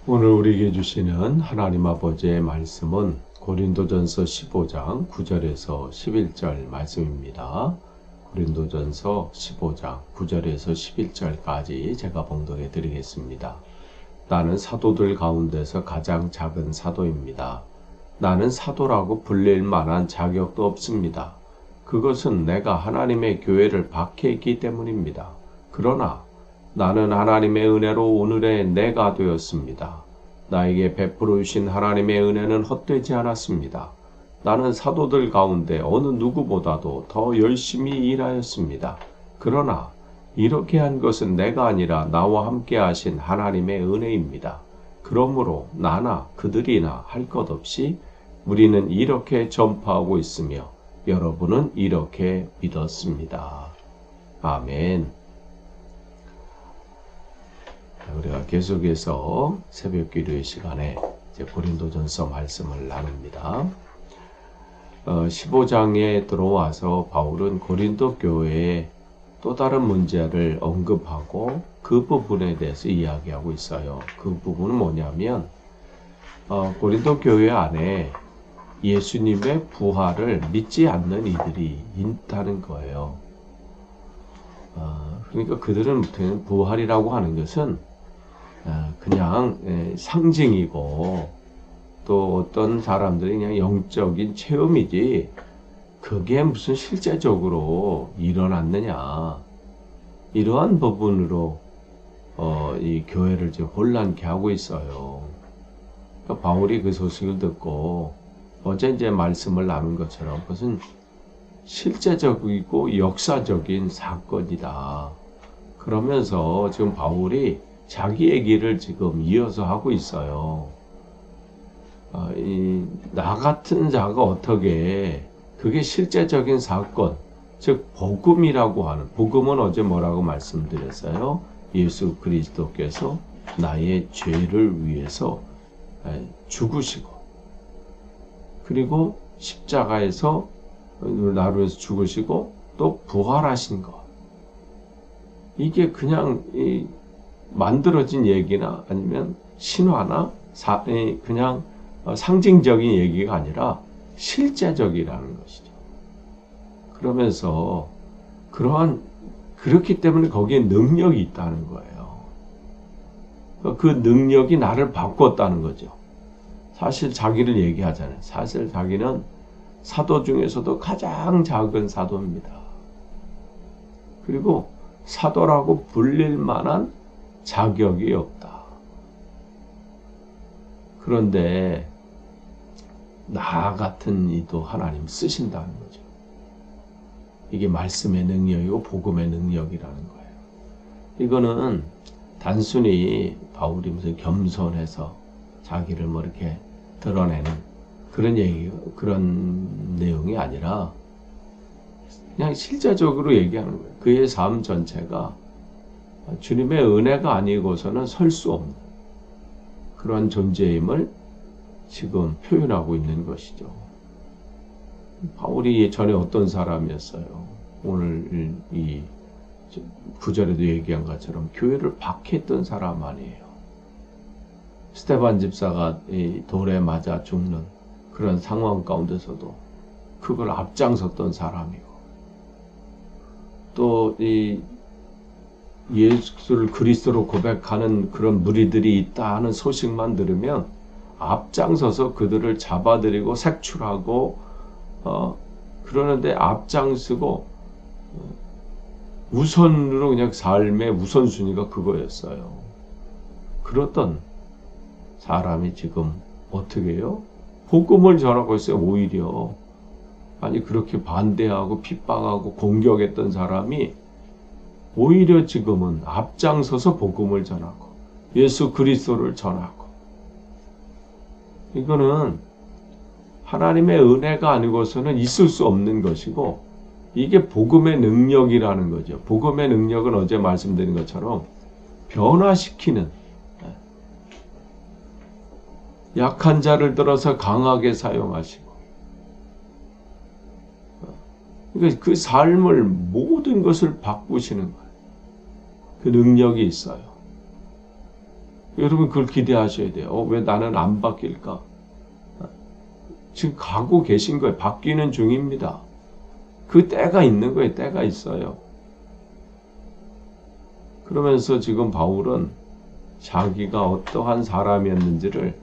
오늘 우리에게 주시는 하나님 아버지의 말씀은 고린도전서 15장 9절에서 11절 말씀입니다. 고린도전서 15장 9절에서 11절까지 제가 봉독해 드리겠습니다. 나는 사도들 가운데서 가장 작은 사도입니다. 나는 사도라고 불릴 만한 자격도 없습니다. 그것은 내가 하나님의 교회를 박해했기 때문입니다. 그러나 나는 하나님의 은혜로 오늘의 내가 되었습니다. 나에게 베풀어 주신 하나님의 은혜는 헛되지 않았습니다. 나는 사도들 가운데 어느 누구보다도 더 열심히 일하였습니다. 그러나 이렇게 한 것은 내가 아니라 나와 함께 하신 하나님의 은혜입니다. 그러므로 나나 그들이나 할 것 없이 우리는 이렇게 전파하고 있으며 여러분은 이렇게 믿었습니다. 아멘. 우리가 계속해서 새벽 기도의 시간에 고린도전서 말씀을 나눕니다. 15장에 들어와서 바울은 고린도 교회의 또 다른 문제를 언급하고 그 부분에 대해서 이야기하고 있어요. 그 부분은 뭐냐면 고린도 교회 안에 예수님의 부활을 믿지 않는 이들이 있다는 거예요. 그러니까 그들은 부활이라고 하는 것은 그냥 상징이고 또 어떤 사람들이 그냥 영적인 체험이지 그게 무슨 실제적으로 일어났느냐 이러한 부분으로 이 교회를 지금 혼란케 하고 있어요. 그러니까 바울이 그 소식을 듣고 어제 이제 말씀을 나눈 것처럼 그것은 실제적이고 역사적인 사건이다. 그러면서 지금 바울이 자기 얘기를 지금 이어서 하고 있어요. 나 같은 자가 어떻게 그게 실제적인 사건, 즉 복음이라고 하는, 복음은 어제 뭐라고 말씀드렸어요? 예수 그리스도께서 나의 죄를 위해서 죽으시고 그리고 십자가에서 나를 위해서 죽으시고 또 부활하신 것. 이게 그냥 만들어진 얘기나 아니면 신화나 그냥 상징적인 얘기가 아니라 실제적이라는 것이죠. 그러면서 그렇기 때문에 거기에 능력이 있다는 거예요. 그 능력이 나를 바꿨다는 거죠. 사실 자기를 얘기하잖아요. 사실 자기는 사도 중에서도 가장 작은 사도입니다. 그리고 사도라고 불릴 만한 자격이 없다. 그런데 나 같은 이도 하나님 쓰신다는 거죠. 이게 말씀의 능력이고 복음의 능력이라는 거예요. 이거는 단순히 바울이 무슨 겸손해서 자기를 뭐 이렇게 드러내는 그런 내용이 아니라 그냥 실제적으로 얘기하는 거예요. 그의 삶 전체가 주님의 은혜가 아니고서는 설 수 없는 그런 존재임을 지금 표현하고 있는 것이죠. 바울이 전에 어떤 사람이었어요? 오늘 이 9절에도 얘기한 것처럼 교회를 박해했던 사람 아니에요. 스데반 집사가 이 돌에 맞아 죽는 그런 상황 가운데서도 그걸 앞장섰던 사람이고 또 이 예수를 그리스도로 고백하는 그런 무리들이 있다 하는 소식만 들으면 앞장서서 그들을 잡아들이고 색출하고 그러는데 앞장서고 우선으로 그냥 삶의 우선순위가 그거였어요. 그렇던 사람이 지금 어떻게 해요? 복음을 전하고 있어요. 오히려 아니 그렇게 반대하고 핍박하고 공격했던 사람이 오히려 지금은 앞장서서 복음을 전하고 예수 그리스도를 전하고 이거는 하나님의 은혜가 아니고서는 있을 수 없는 것이고 이게 복음의 능력이라는 거죠. 복음의 능력은 어제 말씀드린 것처럼 변화시키는 약한 자를 들어서 강하게 사용하시고 그러니까 그 삶을 모든 것을 바꾸시는 거예요. 그 능력이 있어요. 여러분 그걸 기대하셔야 돼요. 왜 나는 안 바뀔까? 지금 가고 계신 거예요. 바뀌는 중입니다. 그 때가 있는 거예요. 때가 있어요. 그러면서 지금 바울은 자기가 어떠한 사람이었는지를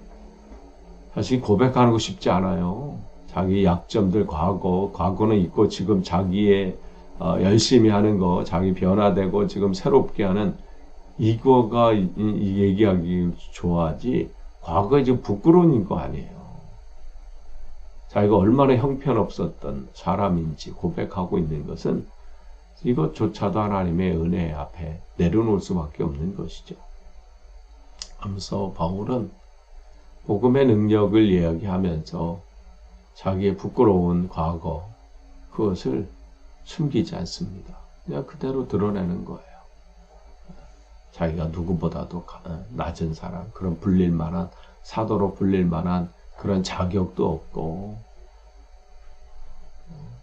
사실 고백하는 거 쉽지 않아요. 자기 약점들, 과거는 있고 지금 자기의 열심히 하는 거, 자기 변화되고 지금 새롭게 하는 이거가 얘기하기 좋아하지 과거에 지금 부끄러운 거 아니에요. 자기가 얼마나 형편없었던 사람인지 고백하고 있는 것은 이것조차도 하나님의 은혜 앞에 내려놓을 수밖에 없는 것이죠. 하면서 바울은 복음의 능력을 이야기하면서 자기의 부끄러운 과거, 그것을 숨기지 않습니다. 그냥 그대로 드러내는 거예요. 자기가 누구보다도 낮은 사람, 그런 불릴만한, 사도로 불릴만한 그런 자격도 없고,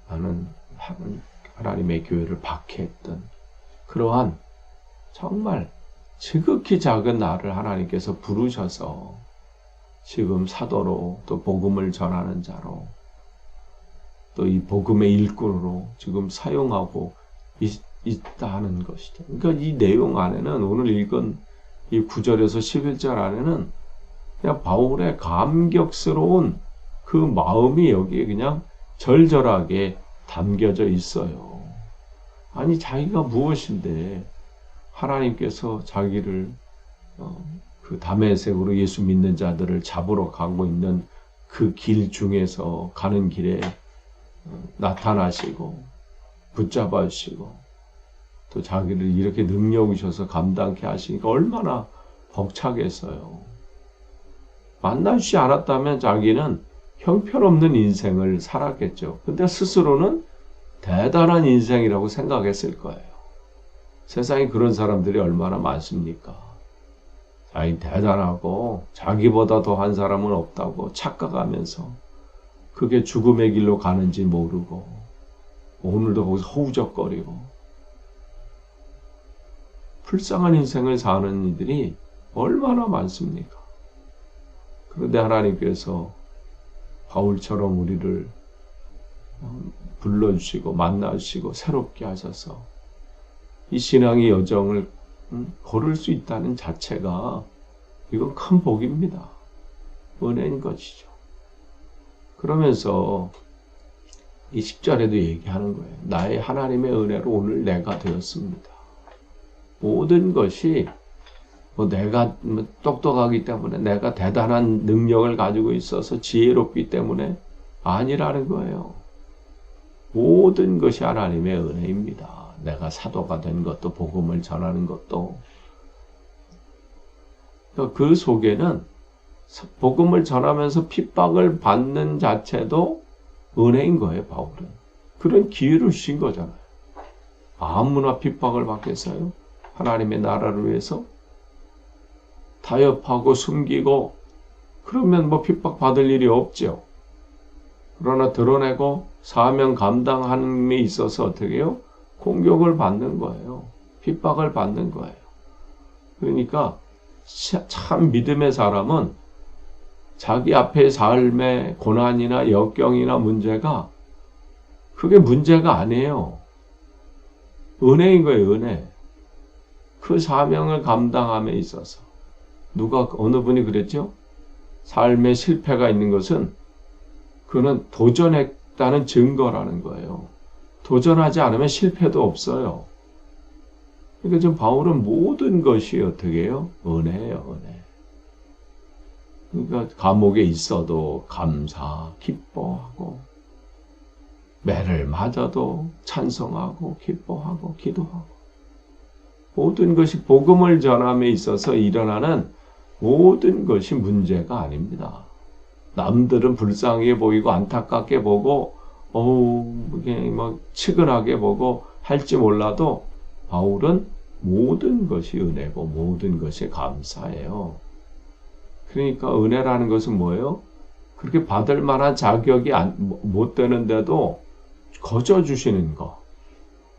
나는 하나님의 교회를 박해했던 그러한 정말 지극히 작은 나를 하나님께서 부르셔서 지금 사도로 또 복음을 전하는 자로 또 이 복음의 일꾼으로 지금 사용하고 있다는 것이죠. 그러니까 이 내용 안에는 오늘 읽은 이 9절에서 11절 안에는 그냥 바울의 감격스러운 그 마음이 여기에 그냥 절절하게 담겨져 있어요. 아니 자기가 무엇인데 하나님께서 자기를 그 다메섹으로 예수 믿는 자들을 잡으러 가고 있는 그 길 중에서 가는 길에 나타나시고 붙잡아 주시고 또 자기를 이렇게 능력 주셔서 감당케 하시니까 얼마나 벅차겠어요. 만나주지 않았다면 자기는 형편없는 인생을 살았겠죠. 근데 스스로는 대단한 인생이라고 생각했을 거예요. 세상에 그런 사람들이 얼마나 많습니까? 자기 대단하고 자기보다 더한 사람은 없다고 착각하면서 그게 죽음의 길로 가는지 모르고 오늘도 거기서 허우적거리고 불쌍한 인생을 사는 이들이 얼마나 많습니까? 그런데 하나님께서 바울처럼 우리를 불러주시고 만나주시고 새롭게 하셔서 이 신앙의 여정을 걸을 수 있다는 자체가 이건 큰 복입니다. 은혜인 것이죠. 그러면서 이 10절에도 얘기하는 거예요. 나의 하나님의 은혜로 오늘 내가 되었습니다. 모든 것이 내가 똑똑하기 때문에 내가 대단한 능력을 가지고 있어서 지혜롭기 때문에 아니라는 거예요. 모든 것이 하나님의 은혜입니다. 내가 사도가 된 것도 복음을 전하는 것도 그 속에는 복음을 전하면서 핍박을 받는 자체도 은혜인 거예요. 바울은 그런 기회를 주신 거잖아요. 아무나 핍박을 받겠어요? 하나님의 나라를 위해서 타협하고 숨기고 그러면 핍박받을 일이 없죠. 그러나 드러내고 사명 감당함에 있어서 어떻게 해요? 공격을 받는 거예요. 핍박을 받는 거예요. 그러니까 참 믿음의 사람은 자기 앞에 삶의 고난이나 역경이나 문제가 그게 문제가 아니에요. 은혜인 거예요. 은혜. 그 사명을 감당함에 있어서 어느 분이 그랬죠? 삶의 실패가 있는 것은 그는 도전했다는 증거라는 거예요. 도전하지 않으면 실패도 없어요. 그러니까 지금 바울은 모든 것이 어떻게 해요? 은혜예요. 은혜. 그러니까 감옥에 있어도 감사, 기뻐하고 매를 맞아도 찬송하고 기뻐하고 기도하고 모든 것이 복음을 전함에 있어서 일어나는 모든 것이 문제가 아닙니다. 남들은 불쌍하게 보이고 안타깝게 보고 이게 치근하게 보고 할지 몰라도 바울은 모든 것이 은혜고 모든 것이 감사예요. 그러니까 은혜라는 것은 뭐예요? 그렇게 받을 만한 자격이 못 되는데도 거저 주시는 것.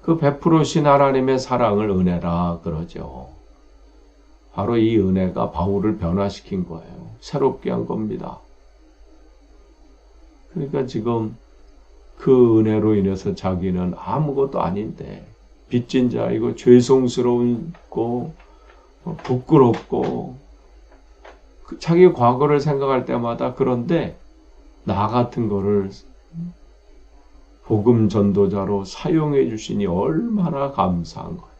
그 베풀으신 하나님의 사랑을 은혜라 그러죠. 바로 이 은혜가 바울을 변화시킨 거예요. 새롭게 한 겁니다. 그러니까 지금 그 은혜로 인해서 자기는 아무것도 아닌데 빚진 자이고 죄송스러운고 부끄럽고 자기 과거를 생각할 때마다 그런데 나 같은 거를 복음 전도자로 사용해 주시니 얼마나 감사한 거예요.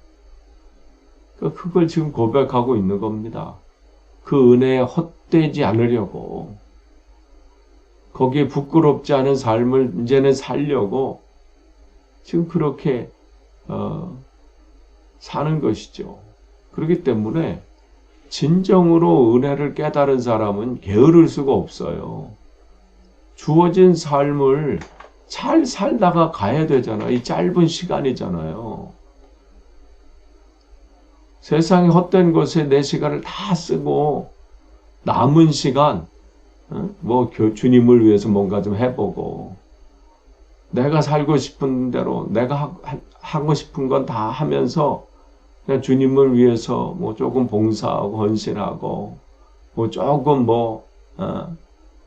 그걸 지금 고백하고 있는 겁니다. 그 은혜에 헛되지 않으려고 거기에 부끄럽지 않은 삶을 이제는 살려고 지금 그렇게 사는 것이죠. 그렇기 때문에 진정으로 은혜를 깨달은 사람은 게으를 수가 없어요. 주어진 삶을 잘 살다가 가야 되잖아요. 이 짧은 시간이잖아요. 세상에 헛된 것에 내 시간을 다 쓰고 남은 시간 주님을 위해서 뭔가 좀 해보고 내가 살고 싶은 대로 내가 하고 싶은 건 다 하면서 그냥 주님을 위해서 조금 봉사하고 헌신하고 조금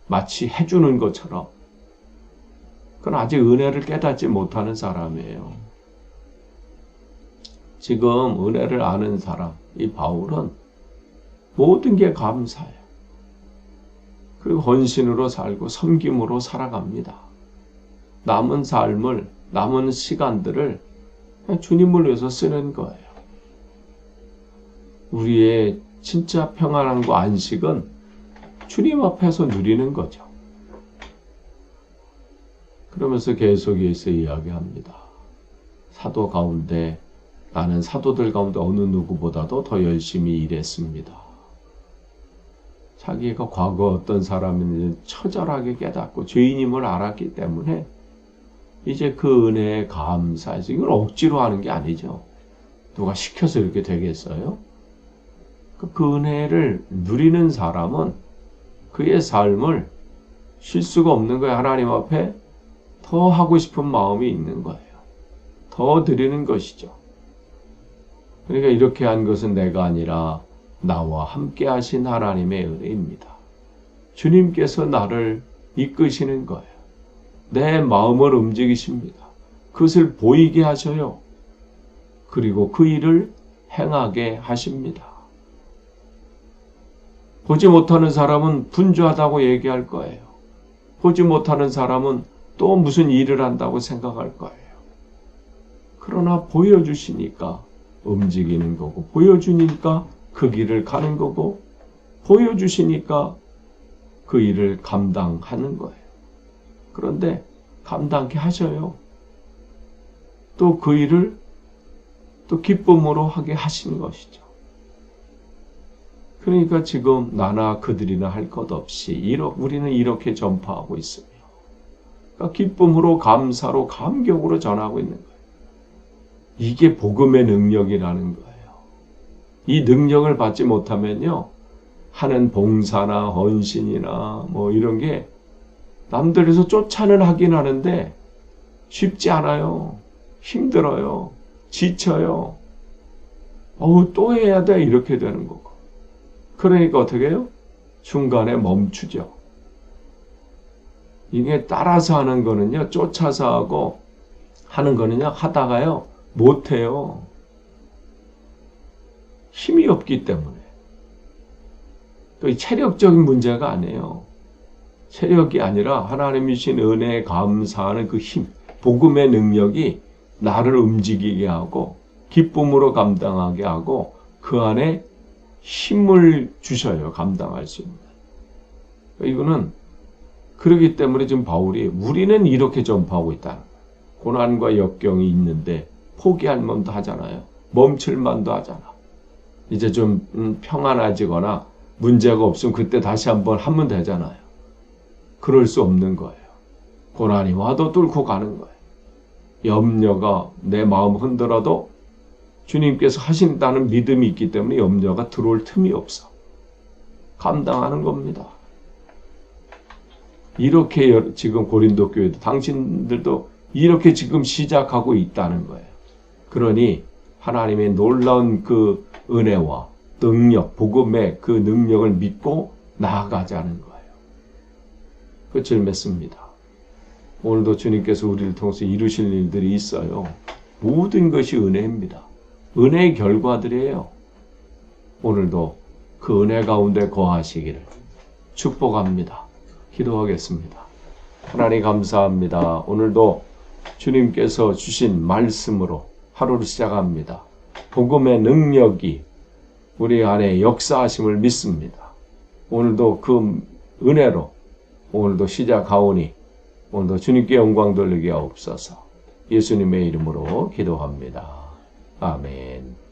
마치 해주는 것처럼 그건 아직 은혜를 깨닫지 못하는 사람이에요. 지금 은혜를 아는 사람, 이 바울은 모든 게 감사해요. 그리고 헌신으로 살고 섬김으로 살아갑니다. 남은 삶을, 남은 시간들을 그냥 주님을 위해서 쓰는 거예요. 우리의 진짜 평안함과 안식은 주님 앞에서 누리는 거죠. 그러면서 계속해서 이야기합니다. 사도 가운데 나는 사도들 가운데 어느 누구보다도 더 열심히 일했습니다. 자기가 과거 어떤 사람인지 처절하게 깨닫고 죄인임을 알았기 때문에 이제 그 은혜에 감사해서 이걸 억지로 하는 게 아니죠. 누가 시켜서 이렇게 되겠어요? 그 은혜를 누리는 사람은 그의 삶을 쉴 수가 없는 거예요. 하나님 앞에 더 하고 싶은 마음이 있는 거예요. 더 드리는 것이죠. 그러니까 이렇게 한 것은 내가 아니라 나와 함께 하신 하나님의 은혜입니다. 주님께서 나를 이끄시는 거예요. 내 마음을 움직이십니다. 그것을 보이게 하셔요. 그리고 그 일을 행하게 하십니다. 보지 못하는 사람은 분주하다고 얘기할 거예요. 보지 못하는 사람은 또 무슨 일을 한다고 생각할 거예요. 그러나 보여주시니까 움직이는 거고, 보여주니까 그 길을 가는 거고, 보여주시니까 그 일을 감당하는 거예요. 그런데 감당케 하셔요. 또 그 일을 또 기쁨으로 하게 하시는 것이죠. 그러니까 지금 나나 그들이나 할 것 없이 우리는 이렇게 전파하고 있으며 그러니까 기쁨으로 감사로 감격으로 전하고 있는 거예요. 이게 복음의 능력이라는 거예요. 이 능력을 받지 못하면요, 하는 봉사나 헌신이나 이런 게 남들에서 쫓아는 하긴 하는데 쉽지 않아요. 힘들어요. 지쳐요. 또 해야 돼. 이렇게 되는 거고. 그러니까 어떻게 해요? 중간에 멈추죠. 이게 따라서 하는 거는요, 쫓아서 하고 하는 거는요, 하다가요, 못해요. 힘이 없기 때문에. 또 체력적인 문제가 아니에요. 체력이 아니라 하나님이 주신 은혜에 감사하는 그 힘, 복음의 능력이 나를 움직이게 하고 기쁨으로 감당하게 하고 그 안에 힘을 주셔요. 감당할 수 있는. 이거는 그렇기 때문에 지금 바울이 우리는 이렇게 전파하고 있다. 고난과 역경이 있는데 포기할 만도 하잖아요. 멈출 만도 하잖아. 이제 좀 평안해지거나 문제가 없으면 그때 다시 한번 하면 되잖아요. 그럴 수 없는 거예요. 고난이 와도 뚫고 가는 거예요. 염려가 내 마음 흔들어도 주님께서 하신다는 믿음이 있기 때문에 염려가 들어올 틈이 없어. 감당하는 겁니다. 이렇게 지금 고린도 교회도 당신들도 이렇게 지금 시작하고 있다는 거예요. 그러니 하나님의 놀라운 그 은혜와 능력, 복음의 그 능력을 믿고 나아가자는 거예요. 끝을 맺습니다. 오늘도 주님께서 우리를 통해서 이루실 일들이 있어요. 모든 것이 은혜입니다. 은혜의 결과들이에요. 오늘도 그 은혜 가운데 거하시기를 축복합니다. 기도하겠습니다. 하나님 감사합니다. 오늘도 주님께서 주신 말씀으로 하루를 시작합니다. 복음의 능력이 우리 안에 역사하심을 믿습니다. 오늘도 그 은혜로 오늘도 시작하오니 오늘도 주님께 영광 돌리게 하옵소서. 예수님의 이름으로 기도합니다. 아멘.